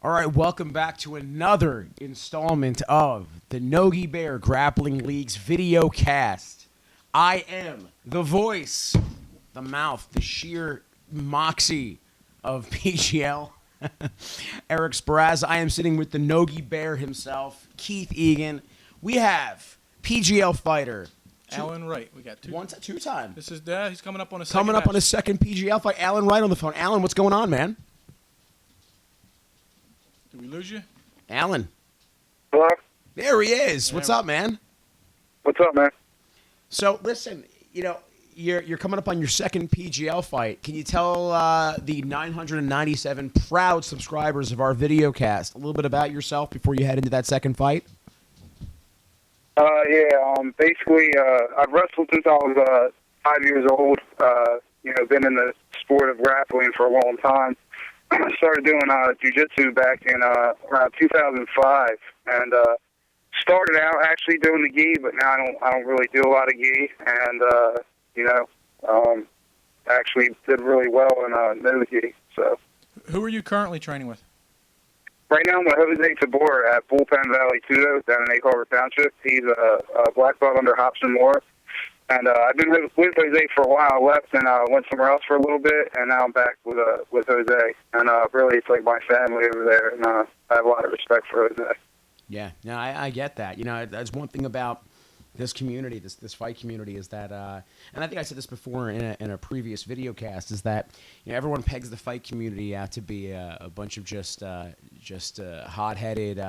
All right, welcome back to another installment of the Nogi Bear Grappling League's video cast. I am the voice, the mouth, the sheer moxie of PGL. Eric Sparaz. I am sitting with the Nogi Bear himself, Keith Egan. We have PGL fighter Alan Wright. We got two time. This is he's coming up on a second on his second PGL fight. Alan Wright on the phone. Alan, what's going on, man? Did we lose you? Alan. Hello? There he is. What's up, man? What's up, man? So, listen, you're coming up on your second PGL fight. Can you tell the 997 proud subscribers of our video cast a little bit about yourself before you head into that second fight? Basically, I've wrestled since I was 5 years old. Been in the sport of grappling for a long time. I started doing Jiu-Jitsu back in around 2005, and started out actually doing the gi, but now I don't really do a lot of gi, and actually did really well in Nogi. So, who are you currently training with? right now I'm with Jose Tabor at Bullpen Valley Tudo down in Acorn Township. He's a black belt under Hobson Moore. And I've been with Jose for a while. I left and went somewhere else for a little bit, and now I'm back with Jose. And really, it's like my family over there, and I have a lot of respect for Jose. Yeah, no, I get that. That's one thing about this community, this fight community, is that, and I think I said this before in a previous video cast, is that everyone pegs the fight community out to be a bunch of just hot-headed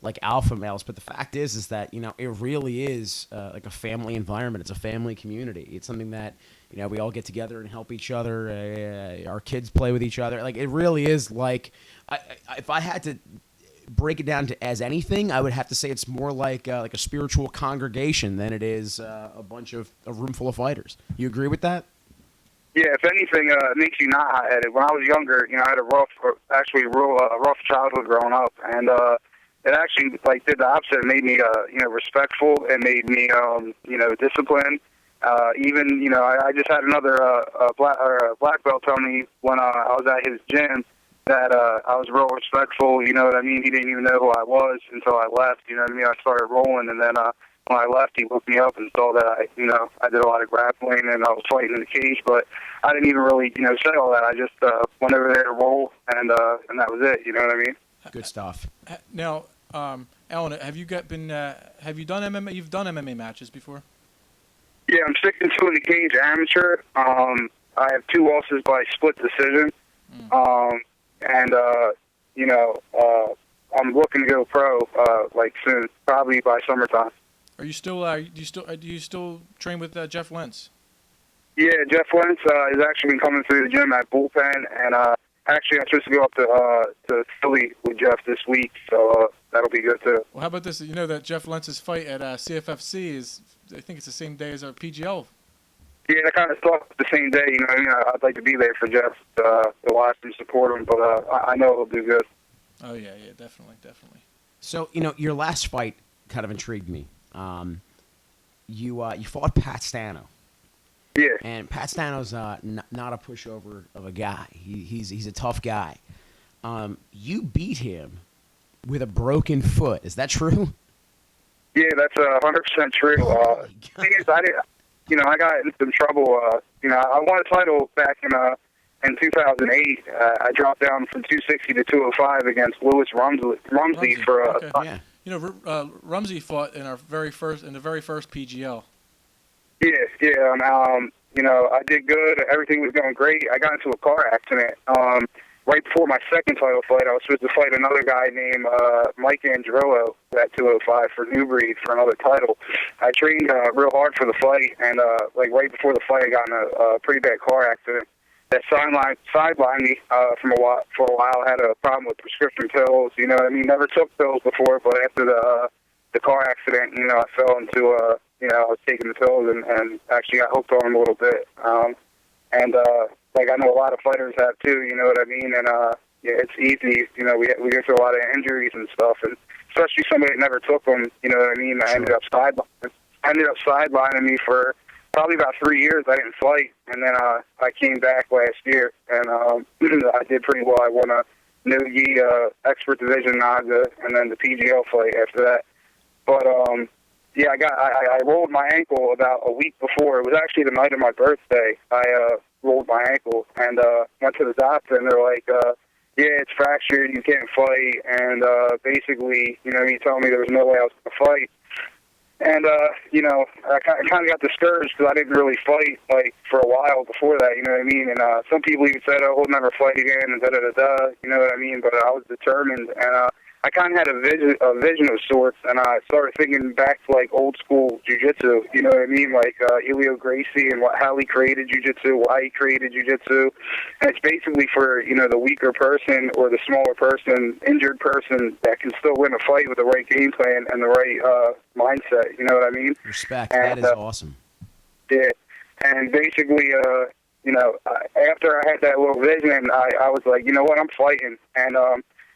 like alpha males, but the fact is that it really is like a family environment. It's a family community. It's something that we all get together and help each other. Our kids play with each other. Like, it really is like if I had to break it down to as anything, I would have to say it's more like a spiritual congregation than it is a room full of fighters. You agree with that? Yeah, if anything, it makes you not hot-headed. When I was younger, I had a rough childhood growing up, and it actually did the opposite. It made me respectful. It made me disciplined. I just had another black belt tell me when I was at his gym that I was real respectful. You know what I mean? He didn't even know who I was until I left. You know what I mean? I started rolling, and then when I left, he looked me up and saw that I did a lot of grappling and I was fighting in the cage, but I didn't even really say all that. I just went over there to roll, and that was it. You know what I mean? Good stuff. Now, Alan, have you done MMA? You've done MMA matches before? Yeah, I'm 6-2 in the cage, amateur. I have 2 losses by split decision. I'm looking to go pro soon, probably by summertime. Are you still? Do you still train with Jeff Lentz? Yeah, Jeff Lentz has actually been coming through the gym at Bullpen, and actually I'm supposed to go up to Philly with Jeff this week, so that'll be good too. Well, how about this? You know that Jeff Lentz's fight at CFFC is, I think it's the same day as our PGL. Yeah, I kind of thought the same day. I'd like to be there for Jeff to watch and support him, but I know he'll do good. Oh yeah, definitely. So your last fight kind of intrigued me. You fought Pat Stano. Yeah. And Pat Stano's not a pushover of a guy. He's a tough guy. You beat him with a broken foot. Is that true? Yeah, that's 100% true. The thing is, I got in some trouble. I won a title back in 2008. I dropped down from 260 to 205 against Louis Rumsey for yeah. Rumsey fought in the very first PGL. Yeah. I did good. Everything was going great. I got into a car accident. Right before my second title fight, I was supposed to fight another guy named Mike Andrillo at 205 for New Breed for another title. I trained real hard for the fight, and right before the fight, I got in a pretty bad car accident that sidelined me for a while. I had a problem with prescription pills. You know what I mean? Never took pills before, but after the car accident, I fell into I was taking the pills and actually got hooked on them a little bit. I know a lot of fighters have too, you know what I mean? And it's easy, we get through a lot of injuries and stuff, and especially somebody that never took them, you know what I mean? I ended up sidelining me for probably about 3 years. I didn't fight, and then I came back last year, and I did pretty well. I won a Nogi, expert division Naga, and then the PGL fight after that. But yeah, I rolled my ankle about a week before. It was actually the night of my birthday. I rolled my ankle and went to the doctor, and they're like, yeah, it's fractured. You can't fight. And basically, you know, he told me there was no way I was going to fight. And, you know, I kind of got discouraged because I didn't really fight, like, for a while before that, you know what I mean? And some people even said, oh, we'll never fight again, and da-da-da-da, you know what I mean? But I was determined, and I kind of had a vision of sorts, and I started thinking back to, like, old-school Jiu-Jitsu, you know what I mean? Like, Elio Gracie and how he created Jiu-Jitsu, why he created Jiu-Jitsu. And it's basically for, you know, the weaker person or the smaller person, injured person that can still win a fight with the right game plan and the right mindset, you know what I mean? Respect. And, that is awesome. Yeah. And basically, you know, after I had that little vision, I was like, you know what, I'm fighting. And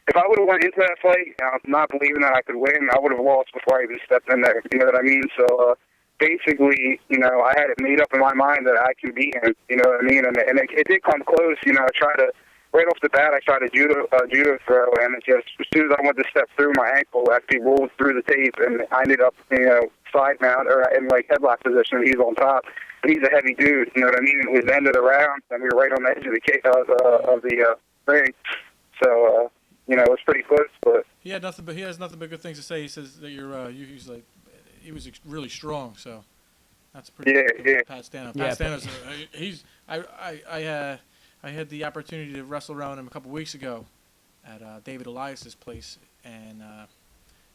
if I would have went into that fight, not believing that I could win, I would have lost before I even stepped in there. You know what I mean? So basically, you know, I had it made up in my mind that I can beat him. You know what I mean? And it did come close. You know, I tried to right off the bat. I tried a judo throw, and it just as soon as I went to step through, my ankle actually rolled through the tape, and I ended up, you know, side mount or in like headlock position. He's on top. But he's a heavy dude. You know what I mean? It was the end of the round, and we were right on the edge of the ring. So. You know, it was pretty close, but He has nothing but good things to say. He says that he's like, he was really strong. So that's pretty. Yeah. Pat Stano. Yeah, Pat Stano's. I had the opportunity to wrestle around him a couple weeks ago at David Elias's place, and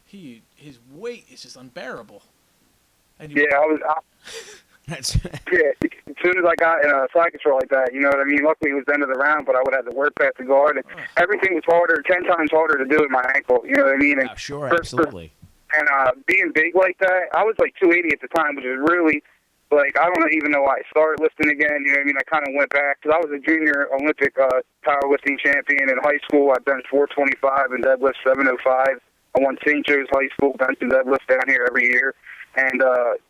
his weight is just unbearable. And yeah, I was. That's Yeah, as soon as I got in a side control like that, you know what I mean? Luckily, it was the end of the round, but I would have to work past the guard, and everything was harder, 10 times harder to do with my ankle, you know what I mean? And sure, absolutely. And being big like that, I was like 280 at the time, which is really, like, I don't even know why I started lifting again, you know what I mean? I kind of went back, because I was a junior Olympic powerlifting champion in high school. I benched 425 and deadlift 705. I won St. Joe's High School bench and deadlift down here every year. And,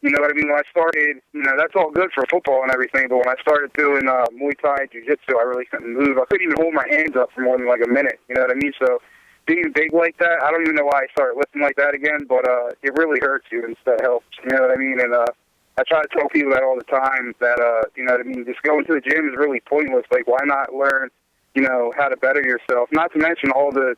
you know what I mean, when I started, you know, that's all good for football and everything, but when I started doing Muay Thai, Jiu-Jitsu, I really couldn't move. I couldn't even hold my hands up for more than like a minute, you know what I mean? So being big like that, I don't even know why I started lifting like that again, but it really hurts you instead of helps, you know what I mean? And I try to tell people that all the time, that, you know what I mean, just going to the gym is really pointless. Like, why not learn, you know, how to better yourself? Not to mention all the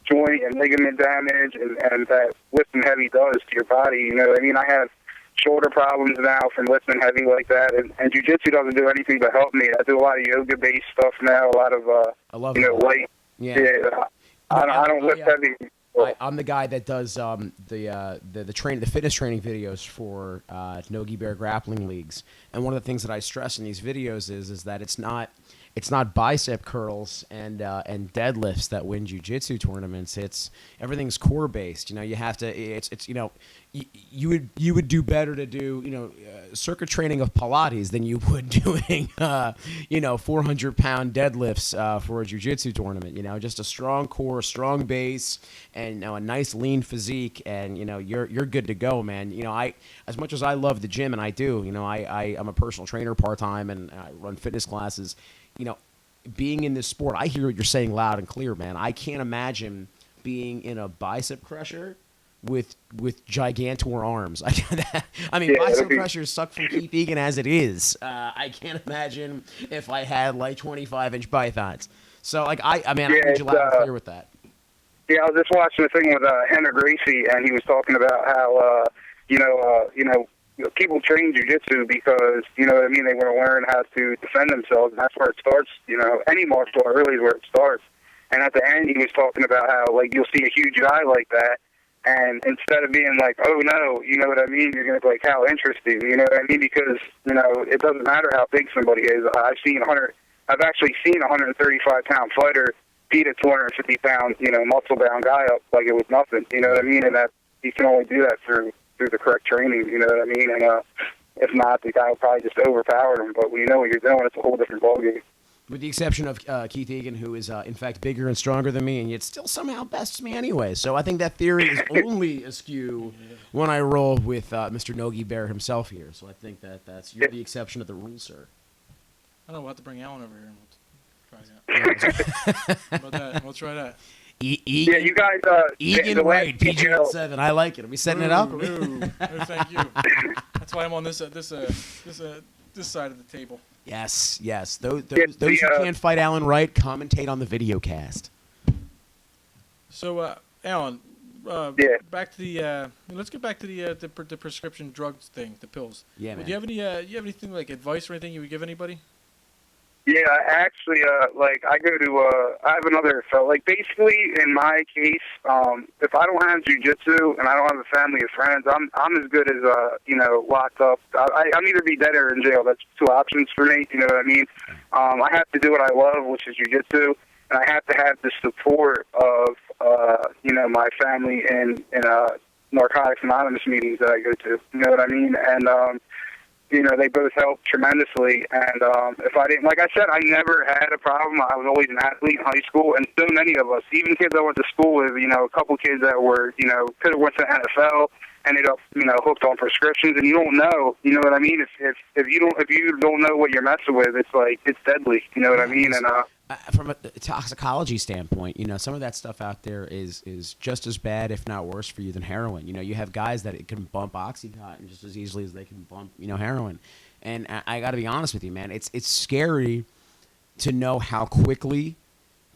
joint and ligament damage and that lifting heavy does to your body. You know what I mean? I have shoulder problems now from lifting heavy like that, and Jiu-Jitsu doesn't do anything but help me. I do a lot of yoga-based stuff now, a lot of, I love you know, light. Yeah. I don't lift heavy. I'm the guy that does the fitness training videos for Nogi Bear Grappling Leagues, and one of the things that I stress in these videos is that it's not bicep curls and deadlifts that win jiu-jitsu tournaments. It's everything's core based. You know, you have to. It's you know, you would do better to do, you know, circuit training of Pilates than you would doing 400-pound deadlifts for a jiu-jitsu tournament. You know, just a strong core, strong base, and, you know, a nice lean physique, and, you know, you're good to go, man. You know, as much as I love the gym, and I do, you know, I'm a personal trainer part-time, and I run fitness classes. You know, being in this sport, I hear what you're saying loud and clear, man. I can't imagine being in a bicep crusher with gigantor arms. I mean, bicep crushers suck from Keith Egan as it is. I can't imagine if I had like 25-inch pythons. So, like, I heard you loud and clear with that. Yeah, I was just watching a thing with Henry Gracie, and he was talking about how, people train jiu-jitsu because, you know what I mean, they want to learn how to defend themselves, and that's where it starts. You know, any martial art really is where it starts. And at the end, he was talking about how, like, you'll see a huge guy like that, and instead of being like, oh, no, you know what I mean, you're going to be like, how interesting, you know what I mean? Because, you know, it doesn't matter how big somebody is. I've actually seen a 135-pound fighter beat a 250-pound, you know, muscle-bound guy up like it was nothing, you know what I mean? And that you can only do that through the correct training, you know what I mean? And if not, the guy will probably just overpower him. But when you know what you're doing, it's a whole different ballgame. With the exception of Keith Egan, who is, in fact, bigger and stronger than me, and yet still somehow bests me anyway. So I think that theory is only askew when I roll with Mr. Nogi Bear himself here. So I think you're the exception to the rule, sir. I don't know. We'll have to bring Alan over here and that. How about that? We'll try that. Yeah, you guys. Egan the last Wright, PGL 7. I like it. Are we setting it up? No, thank you. That's why I'm on this side of the table. Yes. Those who can't fight Alan Wright, commentate on the video cast. So, Alan, Yeah. back to the. Let's get back to the prescription drugs thing, the pills. Yeah, man. Do you have anything like advice or anything you would give anybody? Yeah, actually, I go to, I have another, so, basically, in my case, if I don't have jiu-jitsu and I don't have a family of friends, I'm as good as, locked up. I'm either be dead or in jail. That's two options for me, you know what I mean? I have to do what I love, which is jiu-jitsu, and I have to have the support of, my family in Narcotics Anonymous meetings that I go to, you know what I mean? And, they both helped tremendously. And if I didn't, like I said, I never had a problem. I was always an athlete in high school, and so many of us, even kids I went to school with, a couple kids that were, could have went to NFL, ended up, hooked on prescriptions, and you don't know, you know what I mean? If you don't know what you're messing with, it's deadly, you know what I mean? And from a toxicology standpoint, some of that stuff out there is just as bad, if not worse, for you than heroin. You have guys that it can bump Oxycontin just as easily as they can bump, heroin. And I got to be honest with you, man. It's scary to know how quickly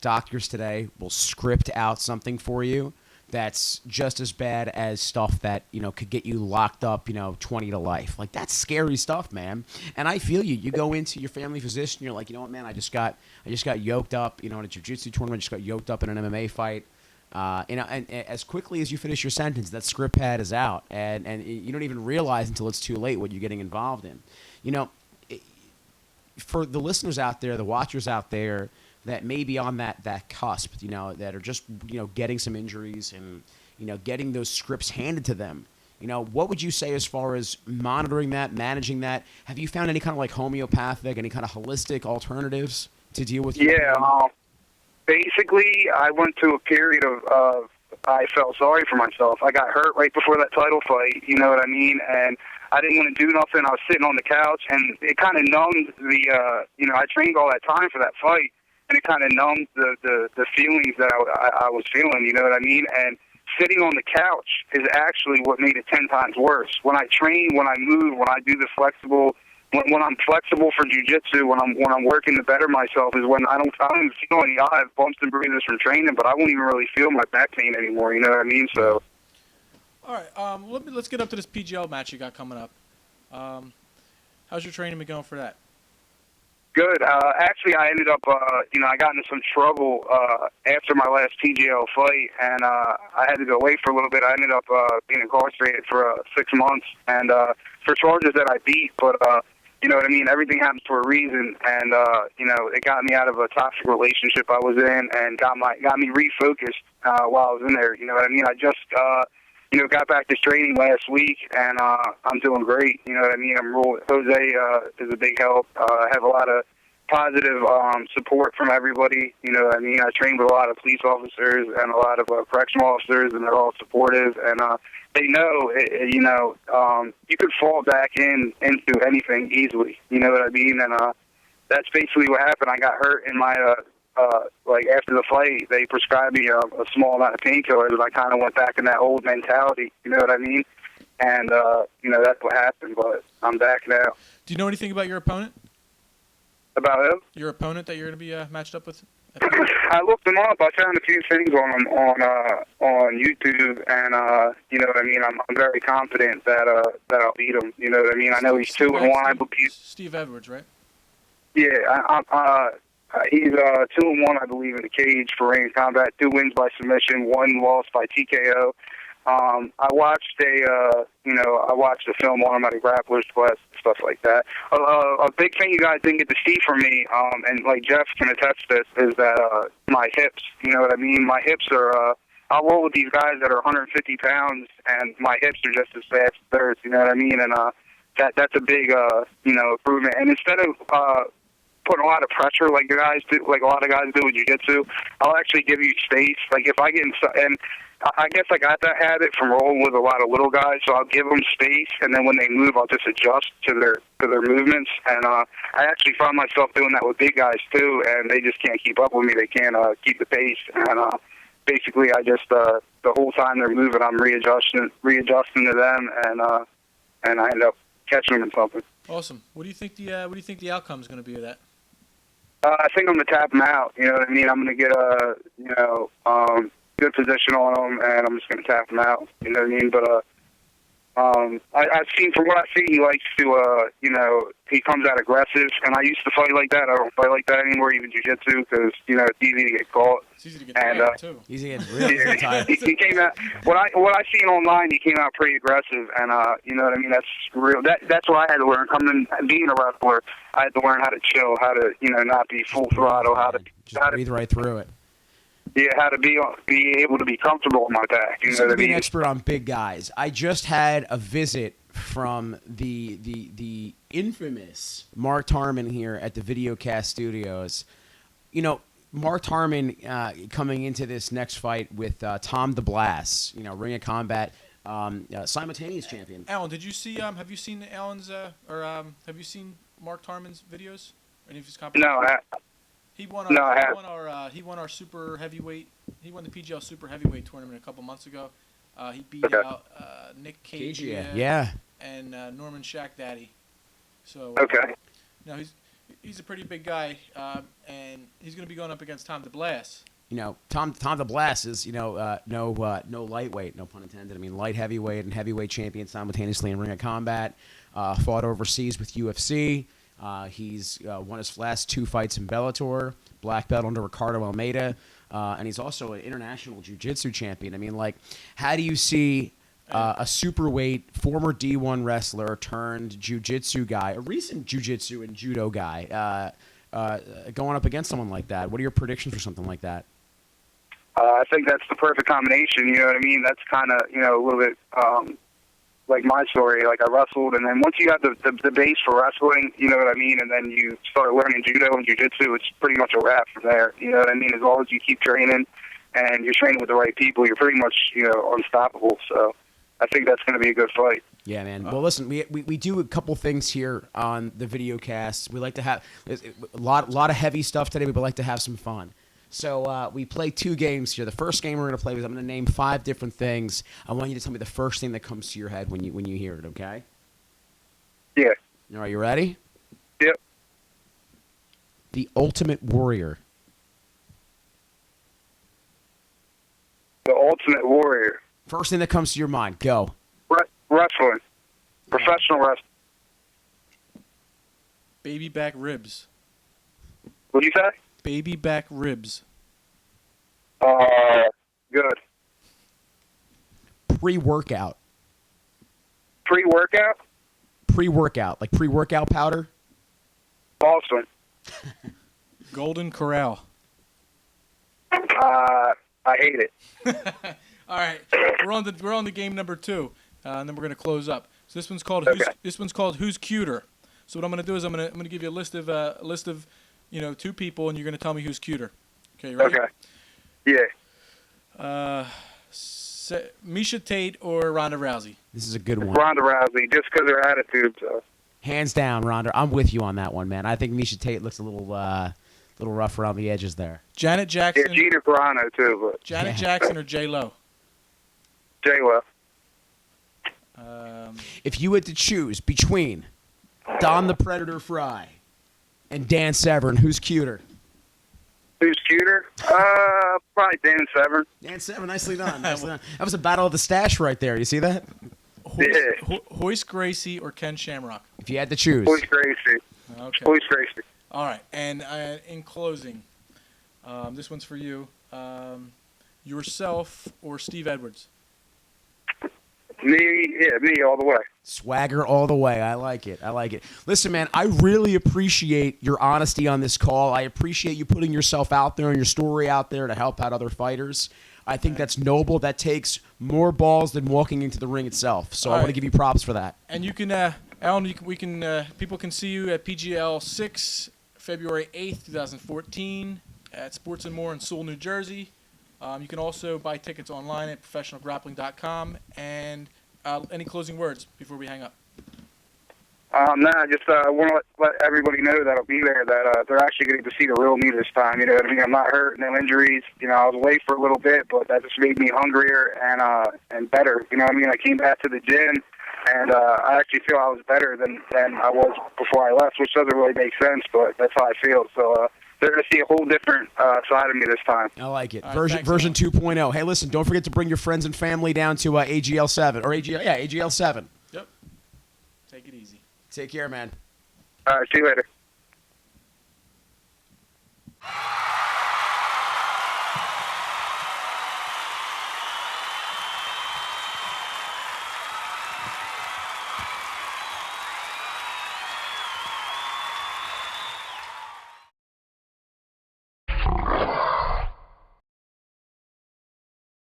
doctors today will script out something for you that's just as bad as stuff that, could get you locked up, 20 to life. Like, that's scary stuff, man. And I feel you. You go into your family physician, you're like, you know what, man, I just got yoked up, in a jiu-jitsu tournament, just got yoked up in an MMA fight. And as quickly as you finish your sentence, that script pad is out. And you don't even realize until it's too late what you're getting involved in. For the listeners out there, the watchers out there, that may be on that cusp, that are just, getting some injuries and, getting those scripts handed to them. What would you say as far as monitoring that, managing that? Have you found any kind of like homeopathic, any kind of holistic alternatives to deal with? Yeah, basically, I went to a period of I felt sorry for myself. I got hurt right before that title fight, you know what I mean? And I didn't want to do nothing. I was sitting on the couch, and it kind of numbed the, I trained all that time for that fight. And it kind of numbed the feelings that I was feeling, you know what I mean? And sitting on the couch is actually what made it 10 times worse. When I train, when I move, when I do the flexible, when I'm flexible for jiu-jitsu, when I'm working to better myself, is when I don't even feel any. I have bumps and bruises from training, but I won't even really feel my back pain anymore, you know what I mean? So. All right, let's get up to this PGL match you got coming up. How's your training been going for that? Good. Actually, I ended up, I got into some trouble after my last PGL fight, and I had to go away for a little bit. I ended up being incarcerated for 6 months, and for charges that I beat. But you know what I mean? Everything happens for a reason, and it got me out of a toxic relationship I was in, and got me refocused while I was in there. You know what I mean? I just got back to training last week, and I'm doing great. You know what I mean? Jose is a big help. I have a lot of positive support from everybody. You know what I mean? I train with a lot of police officers and a lot of correctional officers, and they're all supportive. And they know, you could fall back into anything easily. You know what I mean? And that's basically what happened. I got hurt in my after the fight, they prescribed me a small amount of painkillers, and I kind of went back in that old mentality, you know what I mean? And, that's what happened, but I'm back now. Do you know anything about your opponent? About him? Your opponent that you're going to be matched up with? I looked him up. I found a few things on him on YouTube, and, you know what I mean? I'm very confident that I'll beat him, you know what I mean? I know he's 2-1, I believe. Steve Edwards, right? Yeah, he's 2-1, I believe, in the cage for ring combat. 2 wins by submission, 1 loss by TKO. I watched a film on him at a grappler's class, stuff like that. A big thing you guys didn't get to see from me, and like Jeff can attest to this, is that my hips. You know what I mean? My hips are. I'll roll with these guys that are 150 pounds, and my hips are just as fast as theirs. You know what I mean? And that's a big improvement. And instead of putting a lot of pressure like a lot of guys do with jiu-jitsu, I'll actually give you space. Like if I get and I guess I got that habit from rolling with a lot of little guys, so I'll give them space, and then when they move, I'll just adjust to their movements. And I actually find myself doing that with big guys too, and they just can't keep up with me. They can't keep the pace, and basically, I just the whole time they're moving, I'm readjusting to them, and I end up catching them in something. Awesome. What do you think the outcome is going to be of that? I think I'm gonna tap them out. You know what I mean? I'm gonna get a good position on them, and I'm just gonna tap them out. You know what I mean? But I've seen, from what I see, he likes to he comes out aggressive, and I used to fight like that. I don't fight like that anymore, even jiu-jitsu, because it's easy to get caught. It's easy to get tired too. Easy to get really tired. He came out. What I seen online, he came out pretty aggressive, and you know what I mean. That's real. That's what I had to learn. Coming being a wrestler, I had to learn how to chill, how to not be full throttle, how to breathe right through it. Yeah, how to be able to be comfortable in my back. You know what I be mean? an expert on big guys. I just had a visit from the infamous Mark Tarman here at the Videocast Studios. Mark Tarman coming into this next fight with Tom DeBlas, Ring of Combat simultaneous champion. Alan, did you see? Have you seen Alan's have you seen Mark Tarman's videos? Any of his competitions? No, He won our super heavyweight. He won the PGL super heavyweight tournament a couple months ago. He beat out Nick Cage, and Norman Shack Daddy. So he's a pretty big guy, and he's going to be going up against Tom DeBlas. Tom DeBlas is no lightweight, no pun intended. I mean, light heavyweight and heavyweight champion simultaneously in Ring of Combat. Fought overseas with UFC. He's won his last 2 fights in Bellator, black belt under Ricardo Almeida, and he's also an international jiu-jitsu champion. I mean, how do you see a superweight, former D1 wrestler turned jiu-jitsu guy, a recent jiu-jitsu and judo guy, going up against someone like that? What are your predictions for something like that? I think that's the perfect combination. You know what I mean? That's kind of a little bit like my story. Like, I wrestled, and then once you have the base for wrestling, you know what I mean, and then you start learning judo and jiu-jitsu, it's pretty much a wrap from there. You know what I mean? As long as you keep training and you're training with the right people, you're pretty much unstoppable. So I think that's going to be a good fight. Yeah, man. Well, listen, we do a couple things here on the video cast. We like to have a lot of heavy stuff today. We like to have some fun. So we play 2 games here. The first game we're going to play is I'm going to name 5 different things. I want you to tell me the first thing that comes to your head when you hear it, okay? Yeah. All right, you ready? Yep. The Ultimate Warrior. The Ultimate Warrior. First thing that comes to your mind. Go. Wrestling. Professional wrestling. Baby back ribs. What do you say? Baby back ribs. Good. Pre-workout. Pre-workout? Pre-workout, like pre-workout powder? Awesome. Golden Corral. I hate it. All right, we're on the game number 2, and then we're gonna close up. So this one's called Who's Cuter. So what I'm gonna do is I'm gonna give you a list of 2 people, and you're gonna tell me who's cuter. Okay, you ready? Okay. Yeah. Misha Tate or Ronda Rousey? This is a good one. Ronda Rousey, just because of her attitude. So. Hands down, Ronda. I'm with you on that one, man. I think Misha Tate looks a little rough around the edges there. Janet Jackson. Yeah, Gina Carano too. But. Janet Jackson or J-Lo? J-Lo. If you had to choose between Don the Predator Fry and Dan Severn, who's cuter? Who's cuter? Probably Dan Severn. Dan Severn, nicely done. Nicely done. That was a battle of the stash right there. You see that? Hoist Gracie or Ken Shamrock? If you had to choose. Hoist Gracie. Okay. Hoist Gracie. All right. And in closing, this one's for you. Yourself or Steve Edwards? Me all the way. Swagger all the way. I like it. Listen, man, I really appreciate your honesty on this call. I appreciate you putting yourself out there and your story out there to help out other fighters. I think that's noble. That takes more balls than walking into the ring itself. So I want to give you props for that. And you can, Alan, people can see you at PGL 6, February 8th, 2014, at Sports and More in Sewell, New Jersey. You can also buy tickets online at professionalgrappling.com. And any closing words before we hang up? No, I just want to let everybody know that'll be there that they're actually getting to see the real me this time. You know what I mean? I'm not hurt, no injuries. You know, I was away for a little bit, but that just made me hungrier and better. You know what I mean? I came back to the gym, and I actually feel I was better than I was before I left, which doesn't really make sense, but that's how I feel. So they're going to see a whole different side of me this time. I like it. All Version right, version 2.0. Hey, listen, don't forget to bring your friends and family down to AGL 7 or AGL 7. Yep. Take it easy. Take care, man. All right, see you later.